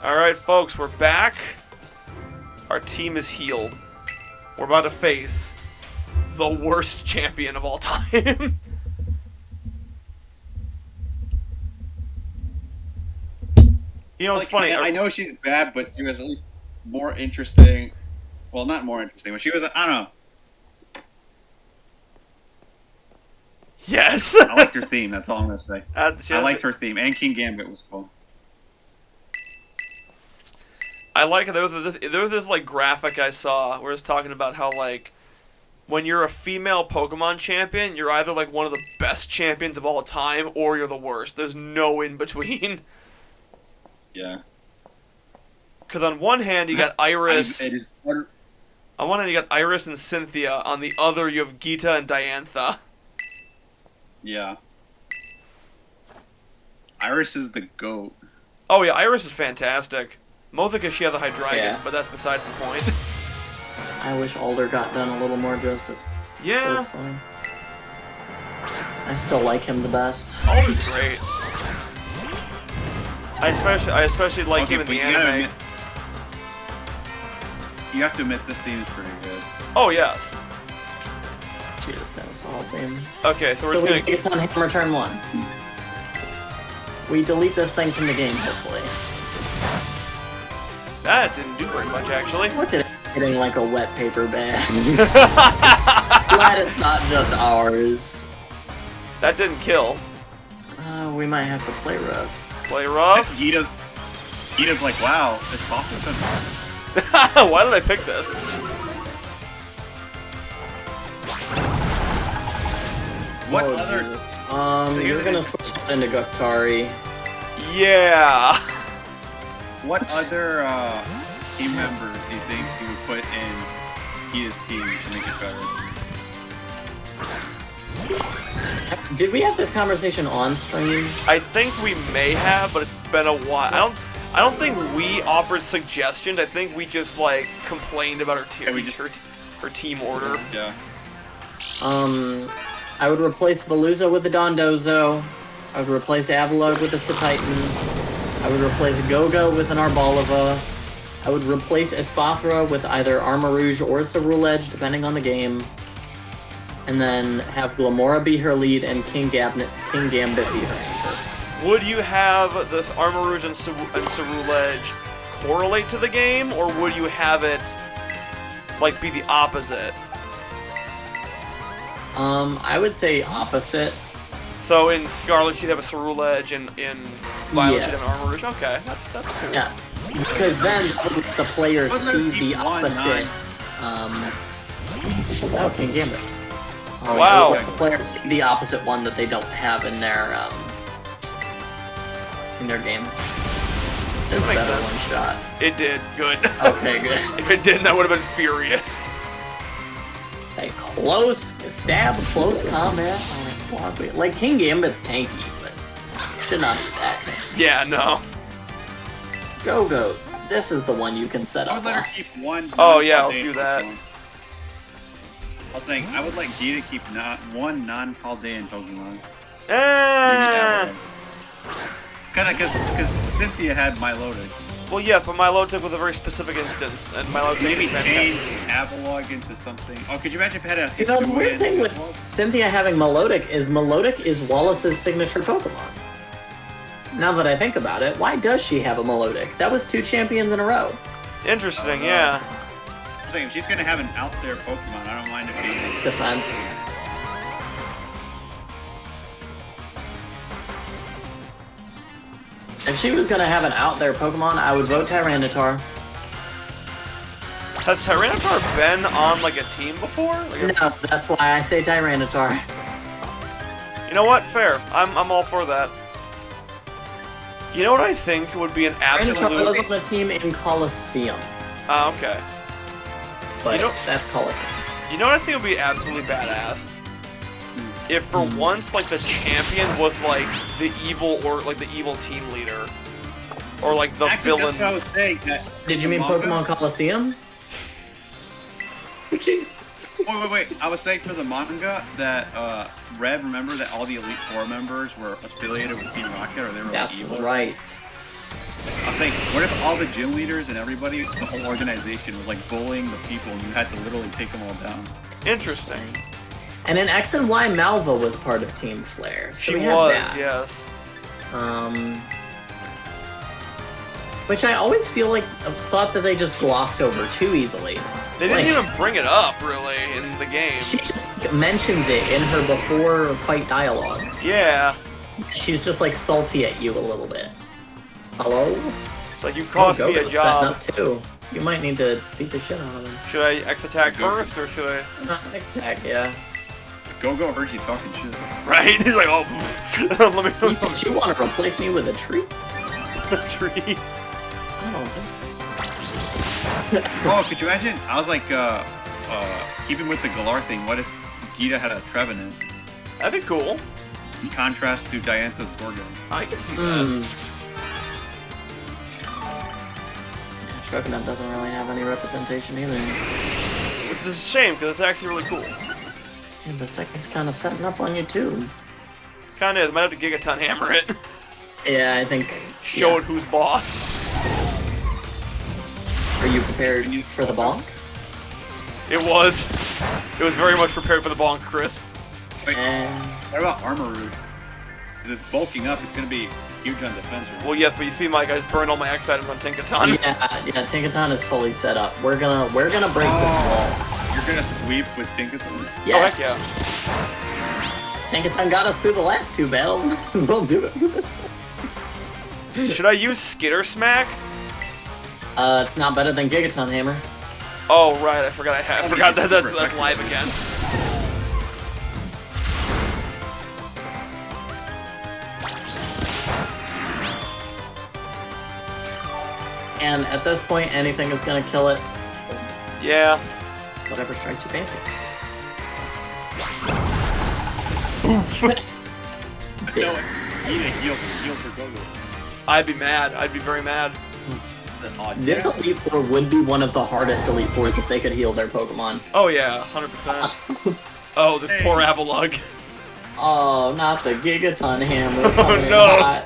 Alright, folks, we're back. Our team is healed. We're about to face the worst champion of all time. You know, it's funny. I know she's bad, but she was at least more interesting. Well, not more interesting, but she was, I don't know. Yes. I liked her theme, that's all I'm going to say. I liked her theme, and King Gambit was cool. I like it. There was this like graphic I saw where it's talking about how like when you're a female Pokemon champion, you're either like one of the best champions of all time or you're the worst. There's no in between. Yeah. Because on one hand you got Iris. On one hand you got Iris and Cynthia. On the other you have Geeta and Diantha. Yeah. Iris is the GOAT. Oh yeah, Iris is fantastic. Mostly because she has a Hydreigon, Yeah. but that's besides the point. I wish Alder got done a little more justice. Yeah. But it's fine. I still like him the best. Alder's great. I especially like him in the anime. You have to admit this theme is pretty good. Oh yes. She is kind of solid theme. Okay, so we're just gonna. It's on Hammer turn 1. We delete this thing from the game, hopefully. That didn't do very much, actually. Look at it hitting like a wet paper bag. Glad it's not just ours. That didn't kill. We might have to play rough. Play rough? Geeta's like, wow, it's softer than Why did I pick this? What oh, other... Jesus. You're gonna switch into Guktari. Yeah. What other team members do you think you would put in Geeta's team to make it better? Did we have this conversation on stream? I think we may have, but it's been a while. I don't think we offered suggestions. I think we just like complained about her team order. Yeah. I would replace Veluza with a Dondozo. I would replace Avalugg with a Cetitan. I would replace Gogo with an Arboliva. I would replace Espathra with either Armarouge or Ceruledge, depending on the game. And then have Glamora be her lead and King Gambit be her anchor. Would you have this Armarouge and Ceruledge correlate to the game, or would you have it like be the opposite? I would say opposite. So in Scarlet she'd have a Ceruledge, and in Violet she'd have an Yes. Armarouge. Okay, that's cool. Yeah, because then the players see the opposite. Oh, King Gambit. Oh, wow. The players see the opposite one that they don't have in their game. This makes sense. One shot. It did. Good. Okay, good. If it didn't, I would have been furious. Say close stab, close combat. Oh, like King Gambit's tanky, but should not be that tanky. Yeah, no. Go. This is the one you can set I up. would let her keep one. Oh yeah, let's do that. I was saying, I would like Geeta to keep one non-Paldean Pokemon. Because Cynthia had Milotic. Well, yes, but Milotic was a very specific instance, and Milotic Maybe is change fantastic. Avalugg into something. Oh, could you imagine if it had a... You know, the weird thing with Cynthia having Milotic is Wallace's signature Pokemon. Now that I think about it, why does she have a Milotic? That was 2 champions in a row. Interesting, yeah. I'm saying, if she's going to have an out-there Pokemon, I don't mind if she... It's defense. If she was gonna have an out there Pokemon, I would vote Tyranitar. Has Tyranitar been on like a team before? No, that's why I say Tyranitar. You know what? Fair. I'm all for that. You know what I think would be an Tyranitar was absolute... on a team in Colosseum. Ah, okay. But You know- that's Colosseum. You know what I think would be absolutely badass? If for once, like, the champion was, like, the evil, or, like, the evil team leader. Or, like, the Actually, villain. that's what I was saying. Did you mean Pokemon Colosseum? Wait. I was saying for the manga that, Red, remember that all the Elite Four members were affiliated with Team Rocket, or they were That's evil? right. I was Think, what if all the gym leaders and everybody, the whole organization, was like bullying the people, and you had to literally take them all down? Interesting. And in X and Y, Malva was part of Team Flare. So She we have was, that. yes. Which I always feel like thought that they just glossed over too easily. They didn't even bring it up, really, in the game. She just mentions it in her before fight dialogue. Yeah. She's just like salty at you a little bit. Hello? It's like, you cost me a Gogo's job. setting up too. You might need to beat the shit out of him. Should I X-attack first, or should I... Next attack, yeah. Go heard you talking shit. Right? He's like, oh, let me... You said you want to replace me with a tree? tree. I don't think Oh, could you imagine? I was like, keeping with the Galar thing, what if Geeta had a Trevenant? That'd be cool. In contrast to Diantha's Gorgon. I can see so. that. Trevenant doesn't really have any representation either. Which is a shame, because it's actually really cool. Yeah, this thing's kind of setting up on you too. Kinda is. Might have to Gigaton hammer it. Yeah, I think. Show it who's boss. Are you prepared for the bonk? It was. It was very much prepared for the bonk, Chris. Wait, And what about Armarouge? Because it's bulking up, it's going to be huge on defense. Right? Well, yes, but you see my guys burn all my X items on Tinkaton. yeah, Tinkaton is fully set up. We're gonna break this wall. You're going to sweep with Tinkaton? Yes. Oh, heck Tinkaton got us through the last two battles. Might as well do it for this one. Should I use Skitter Smack? It's not better than Gigaton Hammer. Oh, right, I forgot I forgot that that's live again. And at this point, anything is gonna kill it. Yeah. Whatever strikes your fancy. Oof. No, you need a heal for Gogo. I'd be mad. I'd be very mad. This Elite Four would be one of the hardest Elite Fours if they could heal their Pokemon. Oh, yeah, 100%. Oh, this poor Avalugg. Oh, not the Gigaton Hammer. Oh, coming in no. hot.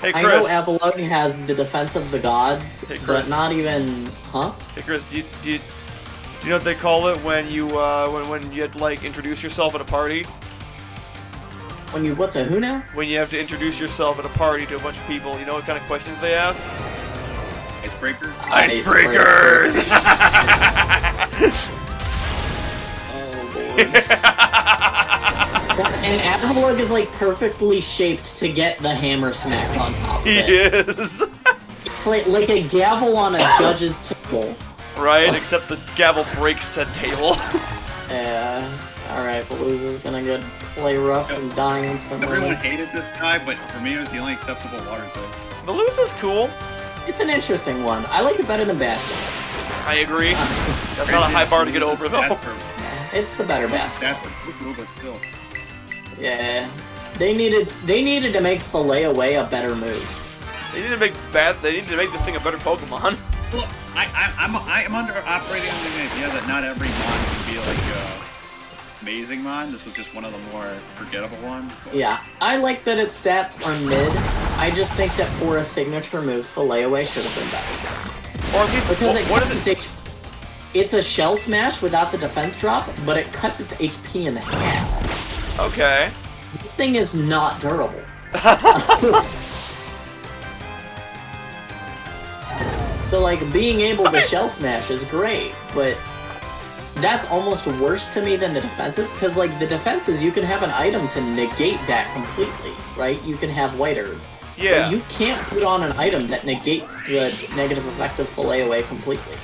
Hey, I know Chris. Avalugg has the Defense of the Gods, Hey, but Chris. not even... Huh? Hey, Chris, do you know what they call it when you, when you have to, like, introduce yourself at a party? When you... What's a who now? When you have to introduce yourself at a party to a bunch of people, you know what kind of questions they ask? Icebreaker? Icebreakers! Oh, Lord. And Avalugg is, like, perfectly shaped to get the hammer smacked on top of He it. is. It's like a gavel on a judge's table. Right, except the gavel breaks said table. Yeah. Alright, Palooza's gonna get play rough and die instantly. Everyone hated this guy, but for me it was the only acceptable water type. Veluza's cool. It's an interesting one. I like it better than Bastion. I agree. That's not a high bar to get over, though. It's the better Bastion. Stats are cool, but still. Yeah. They needed to make Fillet Away a better move. They need to make this thing a better Pokemon. Look, I'm operating under the idea that not every mon can be like amazing mon. This was just one of the more forgettable ones. But Yeah. I like that its stats are mid. I just think that for a signature move, Fillet Away should have been better. Or at least, Because what is it? it's a Shell Smash without the defense drop, but it cuts its HP in half. Okay. This thing is not durable. So, like, being able to Shell Smash is great, but that's almost worse to me than the defenses, because, like, the defenses, you can have an item to negate that completely, right? You can have White Herb. Yeah. But you can't put on an item that negates the negative effect of Fillet Away completely.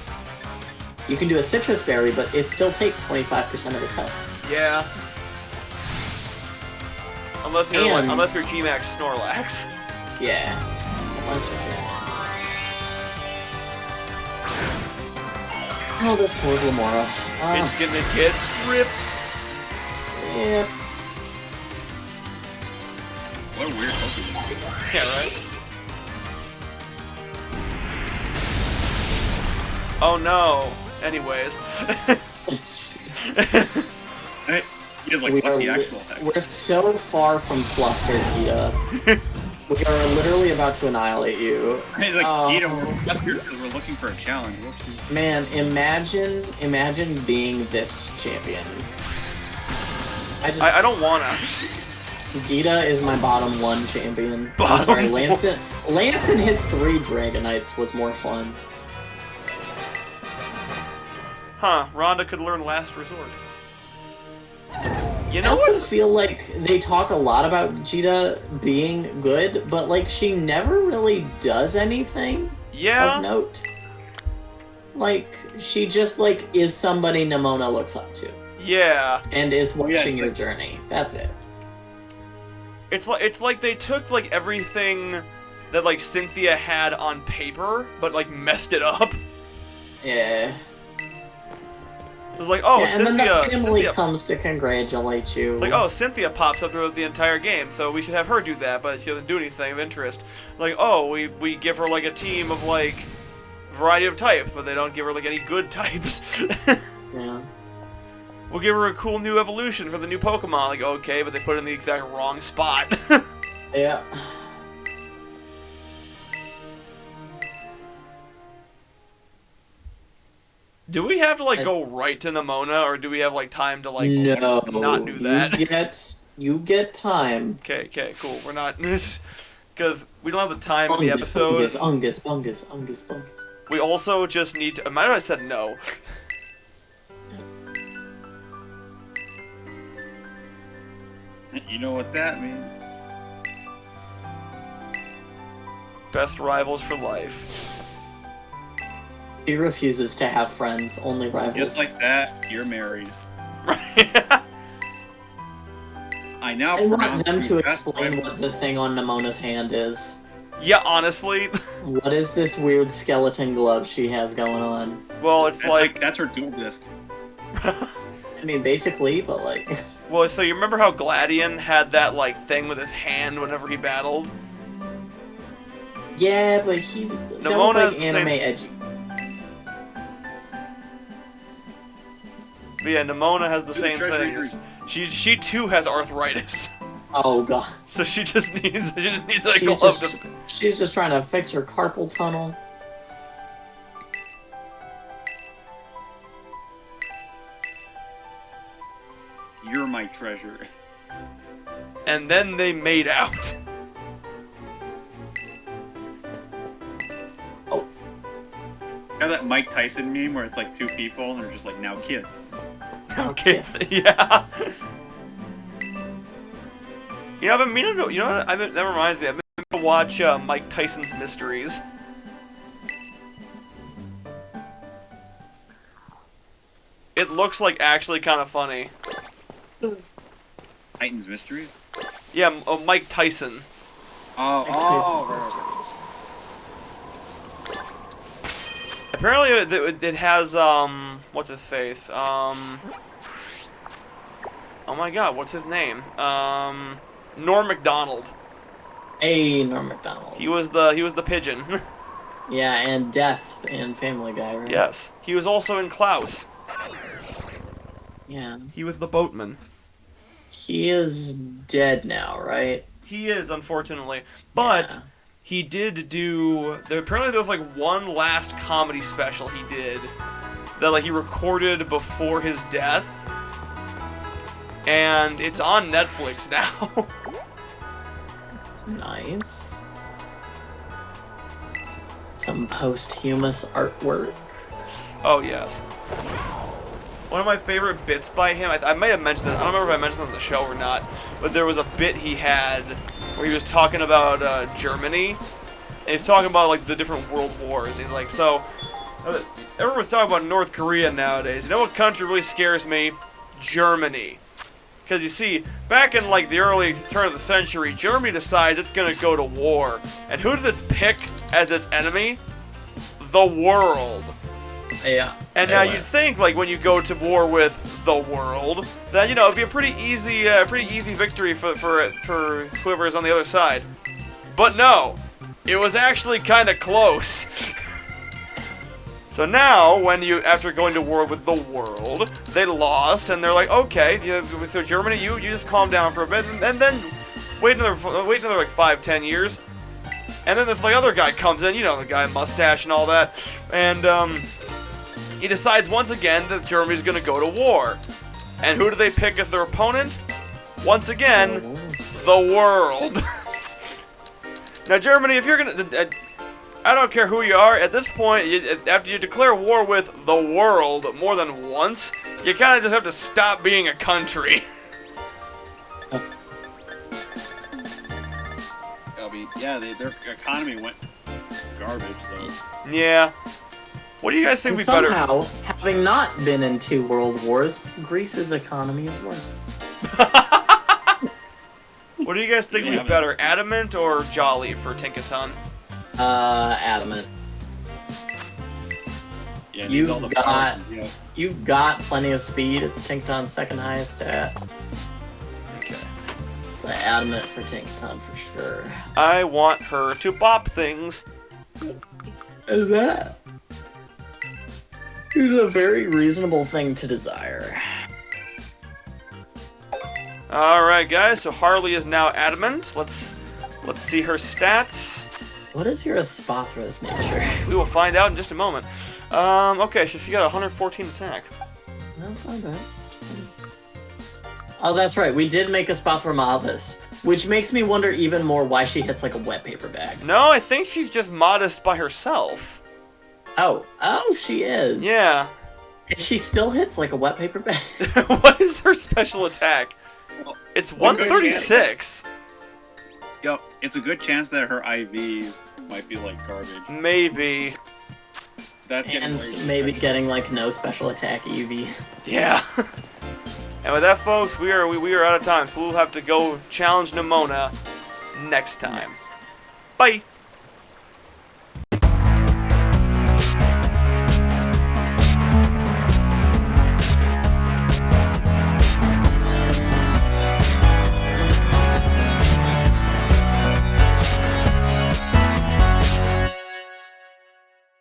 You can do a Citrus Berry, but it still takes 25% of its health. Yeah. Unless you're G-Max Snorlax. Yeah. Unless you're- Oh, this poor Glamora. It's gonna get ripped. Yeah. what a weird Pokemon. Yeah, right? Oh no. Anyways. Hey, he has like We are lucky actual attack. we're so far from flustered, Geeta. We are literally about to annihilate you. Hey, like, Oh. Geeta, we're just here because we're looking for a challenge. Whoopsie. Man, imagine being this champion. I don't wanna. Geeta is my bottom 1 champion. Bottom I'm sorry, one. Lance and his 3 Dragonites was more fun. Huh, Rhonda could learn Last Resort. You I know also what's... feel like they talk a lot about Geeta being good, but like she never really does anything Yeah? of note. Like she just like is somebody Nimona looks up to Yeah. and is watching Yeah, your journey. That's it. It's like they took, like, everything that, like, Cynthia had on paper, but, like, messed it up. Yeah. It was like, oh, Yeah, and then the family Cynthia... comes to congratulate you. It's like, oh, Cynthia pops up throughout the entire game, so we should have her do that, but she doesn't do anything of interest. Like, oh, we give her, like, a team of, like, variety of types, but they don't give her, like, any good types. Yeah. We'll give her a cool new evolution for the new Pokemon. Like, okay, but they put it in the exact wrong spot. Yeah. Do we have to, like, go right to Nimona, or do we have, like, time to, like, No. not do that? You get time. Okay, cool. We're not... Because we don't have the time in the episode. Ungus. We also just need to... Might have said no. You know what that means? Best rivals for life. She refuses to have friends, only rivals. Just like that, you're married. I now I want pronounce them you to best explain rival. what the thing on Nimona's hand is. Yeah, honestly. What is this weird skeleton glove she has going on? Well, it's like... That's her dual disc. I mean, basically, but like... Well, so you remember how Gladion had that, like, thing with his hand whenever he battled? Yeah, but he... Nimona that was, like, is the same- anime edgy. But yeah, Nimona has the Do the same treasury things. She too has arthritis. Oh, God. So she just needs a She's glove just, to... she's just trying to fix her carpal tunnel. You're my treasure. And then they made out. Oh. You know that Mike Tyson meme where it's like 2 people and they're just like, now kid. Okay, yeah. You know, I've been meaning to... You know what? That reminds me. I've been meaning to watch Mike Tyson's Mysteries. It looks like actually kind of funny. Titan's Mysteries? Yeah, Mike Tyson. Oh. Apparently it has, what's his face? Oh my god, what's his name? Norm Macdonald. Hey, Norm Macdonald. He was the pigeon. Yeah, and Death and Family Guy, right? Yes. He was also in Klaus. Yeah. He was the boatman. He is dead now, right? He is, unfortunately. But Yeah. he did do... Apparently there was, like, one last comedy special he did that, like, he recorded before his death. And it's on Netflix now. Nice. Some posthumous artwork. Oh, yes. One of my favorite bits by him, I might have mentioned this, I don't remember if I mentioned it on the show or not, but there was a bit he had where he was talking about Germany, and he's talking about, like, the different world wars. He's like, so, everyone's talking about North Korea nowadays. You know what country really scares me? Germany. Because you see, back in, like, the early turn of the century, Germany decides it's going to go to war. And who does it pick as its enemy? The world. Yeah. And now you'd think, like, when you go to war with the world, then, you know, it'd be a pretty easy victory for whoever is on the other side. But no, it was actually kind of close. So now, after going to war with the world, they lost, and they're like, okay, so Germany, you just calm down for a bit, and then wait another like 5-10 years, and then this like other guy comes in, you know, the guy mustache and all that, and he decides once again that Germany's gonna go to war. And who do they pick as their opponent? Once again, the world. Now, Germany, if you're gonna, I don't care who you are. At this point, after you declare war with the world more than once, you kind of just have to stop being a country. I mean, yeah, their economy went garbage, though. Yeah. What do you guys think And we better? somehow, having not been in 2 world wars, Greece's economy is worse. What do you guys think would be better, Adamant or Jolly for Tinkaton? Adamant. Yeah, You've all the got- powers, yeah. You've got plenty of speed. It's Tinkaton's second highest stat. Okay. But Adamant for Tinkaton for sure. I want her to bop things. Is that? Is a very reasonable thing to desire. Alright, guys, so Harley is now Adamant. Let's see her stats. What is your Espathra's nature? We will find out in just a moment. Okay, so she got 114 attack. That's not bad. Oh, that's right. We did make Espathra modest, which makes me wonder even more why she hits like a wet paper bag. No, I think she's just modest by herself. Oh, she is. Yeah. And she still hits like a wet paper bag. What is her special attack? Well, It's one good 136. Yo, it's a good chance that her IVs might be like garbage. Maybe. That's getting And way maybe expensive. getting like no special attack EV. Yeah. And with that, folks, we are out of time, so we'll have to go challenge Nimona next time. Bye.